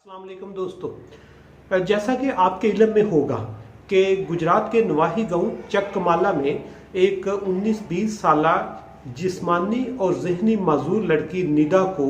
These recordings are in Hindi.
अस्सलाम वालेकुम दोस्तों, जैसा कि आपके इल्म में होगा कि गुजरात के नवाही गांव चकमाला में एक 19-20 साला जिस्मानी और जहनी माजूर लड़की निदा को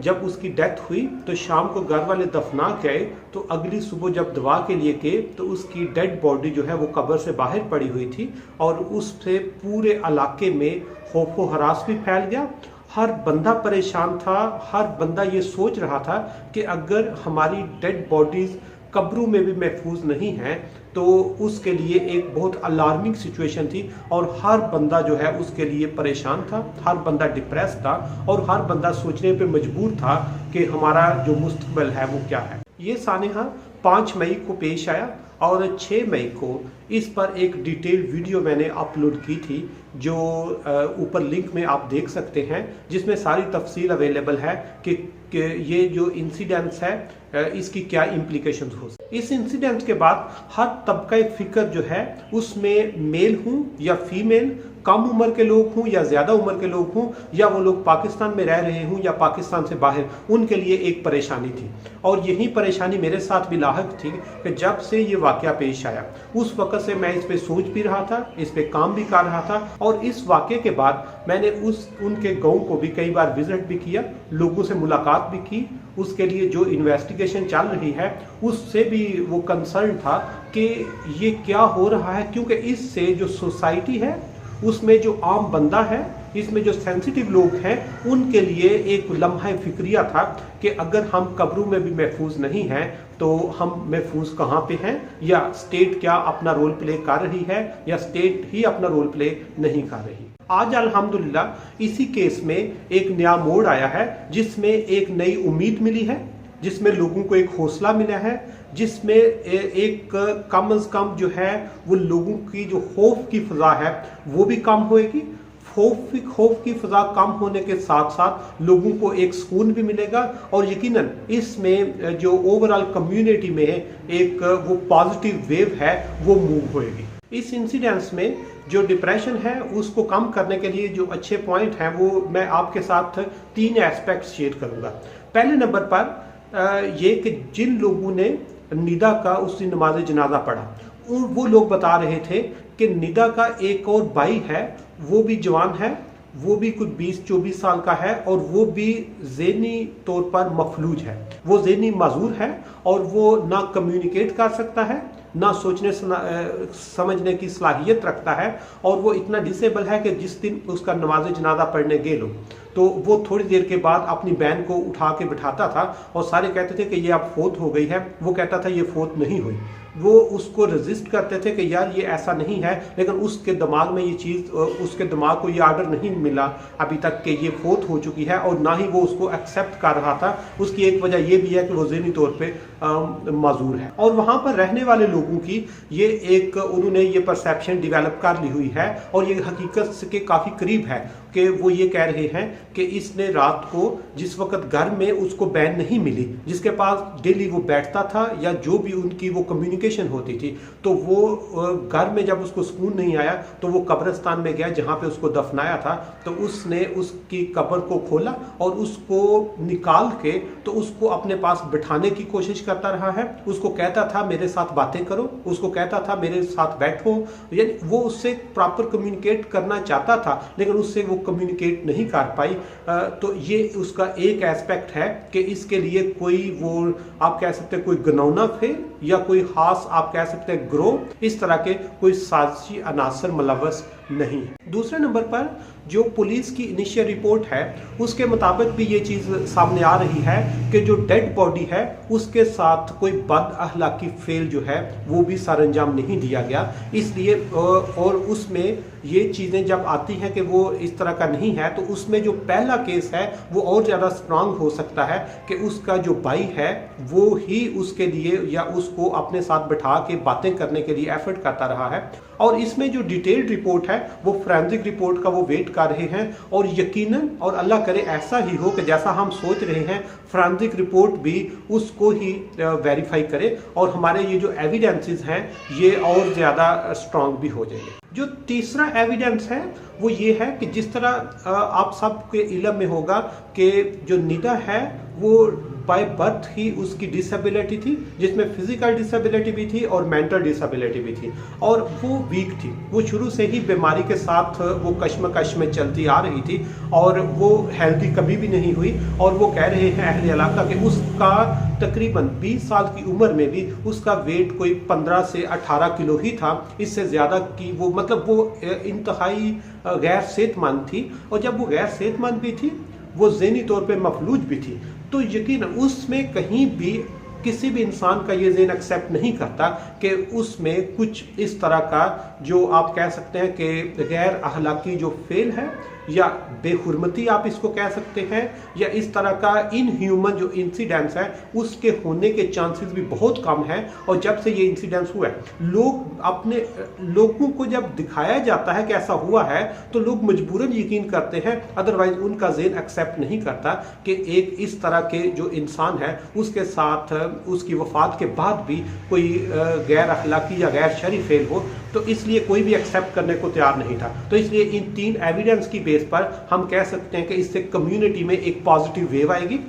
जब उसकी डेथ हुई तो शाम को घर वाले दफना के आए तो अगली सुबह जब दवा के लिए गए तो उसकी डेड बॉडी जो है वो कब्र से बाहर पड़ी हुई थी और उससे पूरे इलाके में खौफ व हरास भी फैल गया। हर बंदा परेशान था, हर बंदा ये सोच रहा था कि अगर हमारी डेड बॉडीज कब्रों में भी महफूज नहीं है तो उसके लिए एक बहुत अलार्मिंग सिचुएशन थी और हर बंदा जो है उसके लिए परेशान था, हर बंदा डिप्रेस था और हर बंदा सोचने पे मजबूर था कि हमारा जो मुस्तकबिल है वो क्या है। ये सानेहा 5 मई को पेश आया और 6 मई को इस पर एक डिटेल वीडियो मैंने अपलोड की थी जो ऊपर लिंक में आप देख सकते हैं, जिसमें सारी तफसील अवेलेबल है कि ये जो इंसिडेंट्स है इसकी क्या इम्प्लीकेशंस हो। इस इंसिडेंट के बाद हर तबका फिक्र जो है उसमें मेल हूँ या फीमेल, कम उम्र के लोग हूँ या ज़्यादा उम्र के लोग हूँ या वो लोग पाकिस्तान में रह रहे हूँ या पाकिस्तान से बाहर, उनके लिए एक परेशानी थी। और यही परेशानी मेरे साथ भी लाहक थी कि जब से ये वाक़या पेश आया उस वक़्त से मैं इस पे सोच भी रहा था, इस पे काम भी कर रहा था और इस वाक़े के बाद मैंने उनके गाँव को भी कई बार विजिट भी किया, लोगों से मुलाकात भी की। उसके लिए जो इन्वेस्टिगेशन चल रही है उससे भी वो कंसर्न था कि ये क्या हो रहा है, क्योंकि इससे जो सोसाइटी है उसमें जो आम बंदा है, इसमें जो सेंसिटिव लोग हैं उनके लिए एक लम्हा फिक्रिया था कि अगर हम कब्रों में भी महफूज नहीं हैं तो हम महफूज कहाँ पे हैं, या स्टेट क्या अपना रोल प्ले कर रही है या स्टेट ही अपना रोल प्ले नहीं कर रही। आज अल्हम्दुलिल्लाह इसी केस में एक नया मोड़ आया है जिसमें एक नई उम्मीद मिली है, जिसमें लोगों को एक हौसला मिला है, जिसमें एक कम से कम जो है वो लोगों की जो खौफ की फजा है वो भी कम होएगी। खौफ की फजा कम होने के साथ साथ लोगों को एक सुकून भी मिलेगा और यकीनन इसमें जो ओवरऑल कम्युनिटी में एक वो पॉजिटिव वेव है वो मूव होएगी। इस इंसिडेंट्स में जो डिप्रेशन है उसको कम करने के लिए जो अच्छे पॉइंट हैं वो मैं आपके साथ 3 एस्पेक्ट्स शेयर करूंगा। पहले नंबर पर ये कि जिन लोगों ने निदा का उस दिन नमाज जनाजा पढ़ा वो लोग बता रहे थे कि निदा का एक और भाई है, वो भी जवान है, वो भी कुछ 20-24 साल का है और वो भी ज़हनी तौर पर मफलूज है, वो ज़हनी माजूर है और वो ना कम्युनिकेट कर सकता है, ना सोचने समझने की सलाहियत रखता है और वो इतना डिसेबल है कि जिस दिन उसका नमाज जनाजा पढ़ने गए लोग तो वो थोड़ी देर के बाद अपनी बहन को उठा के बिठाता था और सारे कहते थे कि ये अब फोत हो गई है, वो कहता था ये फोत नहीं हुई। वो उसको रेजिस्ट करते थे कि यार ये ऐसा नहीं है, लेकिन उसके दिमाग में ये चीज़, उसके दिमाग को ये आर्डर नहीं मिला अभी तक कि ये फोत हो चुकी है और ना ही वो उसको एक्सेप्ट कर रहा था। उसकी एक वजह ये भी है कि वो ज़हनी तौर पे माजूर है और वहाँ पर रहने वाले लोगों की ये एक उन्होंने ये परसेप्शन डिवेलप कर ली हुई है और ये हकीकत के काफ़ी करीब है कि वो ये कह रहे हैं कि इसने रात को जिस वक्त घर में उसको बहन नहीं मिली, जिसके पास डेली वो बैठता था या जो भी उनकी वो कम्युनिकेशन होती थी, तो वो घर में जब उसको सुकून नहीं आया तो वो कब्रिस्तान में गया जहाँ पे उसको दफनाया था। तो उसने उसकी कब्र को खोला और उसको निकाल के तो उसको अपने पास बिठाने की कोशिश करता रहा है। उसको कहता था मेरे साथ बातें करो, उसको कहता था मेरे साथ बैठो, यानी वो उससे प्रॉपर कम्युनिकेट करना चाहता था लेकिन उससे वो कम्युनिकेट नहीं कर पाई। तो ये उसका एक एस्पेक्ट है कि इसके लिए कोई वो आप कह सकते हैं कोई गनौना फेल या कोई खास आप कह सकते हैं ग्रो, इस तरह के कोई साजिशी अनासर मुलव्वस नहीं है। दूसरे नंबर पर जो पुलिस की इनिशियल रिपोर्ट है उसके मुताबिक भी ये चीज़ सामने आ रही है कि जो डेड बॉडी है उसके साथ कोई बद अखलाकी फेल जो है वो भी सरअंजाम नहीं दिया गया, इसलिए और उसमें ये चीज़ें जब आती हैं कि वो इस तरह का नहीं है तो उसमें जो पहला केस है वो और ज़्यादा स्ट्रांग हो सकता है कि उसका जो भाई है वो ही उसके लिए या उसको अपने साथ बिठा के बातें करने के लिए एफर्ट करता रहा है। और इसमें जो डिटेल्ड रिपोर्ट है वो फोरेंसिक रिपोर्ट का वो वेट कर रहे हैं और यकीनन और अल्लाह करे ऐसा ही हो कि जैसा हम सोच रहे हैं फोरेंसिक रिपोर्ट भी उसको ही वेरीफाई करे और हमारे ये जो एविडेंसेस हैं ये और ज़्यादा स्ट्रांग भी हो जाएंगे। जो तीसरा एविडेंस है वो ये है कि जिस तरह आप सबके इल्म में होगा कि जो निदा है वो बाय बर्थ ही उसकी डिसेबिलिटी थी, जिसमें फिजिकल डिसेबिलिटी भी थी और मेंटल डिसेबिलिटी भी थी, और वो वीक थी। वो शुरू से ही बीमारी के साथ वो कश्मकश में चलती आ रही थी और वो हेल्दी कभी भी नहीं हुई। और वो कह रहे हैं अहले इलाका कि उसका तकरीबन 20 साल की उम्र में भी उसका वेट कोई 15 से 18 किलो ही था, इससे ज़्यादा की वो मतलब वो इंतहाई गैर सेहतमंद थी। और जब वो गैर सेहतमंद भी थी, वो ज़हनी तौर पे मफलूज भी थी। तो यकीन उसमें कहीं भी किसी भी इंसान का ये ज़हन एक्सेप्ट नहीं करता कि उसमें कुछ इस तरह का जो आप कह सकते हैं कि गैर अखलाकी जो फेल है या बेहुरमती आप इसको कह सकते हैं, या इस तरह का इनह्यूमन जो इंसिडेंट्स है उसके होने के चांसेस भी बहुत कम है। और जब से ये इंसिडेंट्स हुआ है, लोगों को जब दिखाया जाता है कि ऐसा हुआ है तो लोग मजबूरन यकीन करते हैं, अदरवाइज उनका ज़हन एक्सेप्ट नहीं करता कि एक इस तरह के जो इंसान है उसके साथ उसकी वफात के बाद भी कोई गैर अखलाकी या गैर शरई फेल हो। तो इसलिए कोई भी एक्सेप्ट करने को तैयार नहीं था। तो इसलिए इन 3 एविडेंस की बेस पर हम कह सकते हैं कि इससे कम्युनिटी में एक पॉजिटिव वेव आएगी,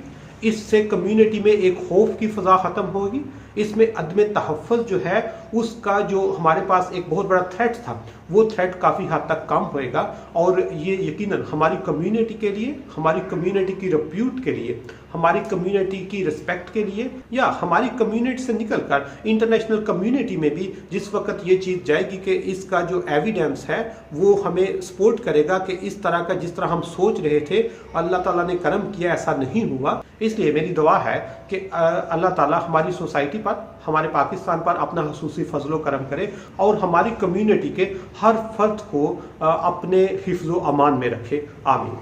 इससे कम्युनिटी में एक खौफ की फजा खत्म होगी, इसमें अदम तहफ़्फ़ुज़ जो है उसका जो हमारे पास एक बहुत बड़ा थ्रेट था वो थ्रेट काफ़ी हद तक कम होएगा। और ये यकीनन हमारी कम्युनिटी के लिए, हमारी कम्युनिटी की रिप्यूट के लिए, हमारी कम्युनिटी की रिस्पेक्ट के लिए, या हमारी कम्युनिटी से निकलकर इंटरनेशनल कम्युनिटी में भी जिस वक्त ये चीज़ जाएगी कि इसका जो एविडेंस है वो हमें सपोर्ट करेगा कि इस तरह का जिस तरह हम सोच रहे थे अल्लाह ताला ने करम किया ऐसा नहीं हुआ। इसलिए मेरी दुआ है कि अल्लाह ताला हमारी सोसाइटी पर, हमारे पाकिस्तान पर अपना खुसूसी फजलो करम करे और हमारी कम्युनिटी के हर फर्द को अपने हिफ्ज़ो अमान में रखे। आमीन।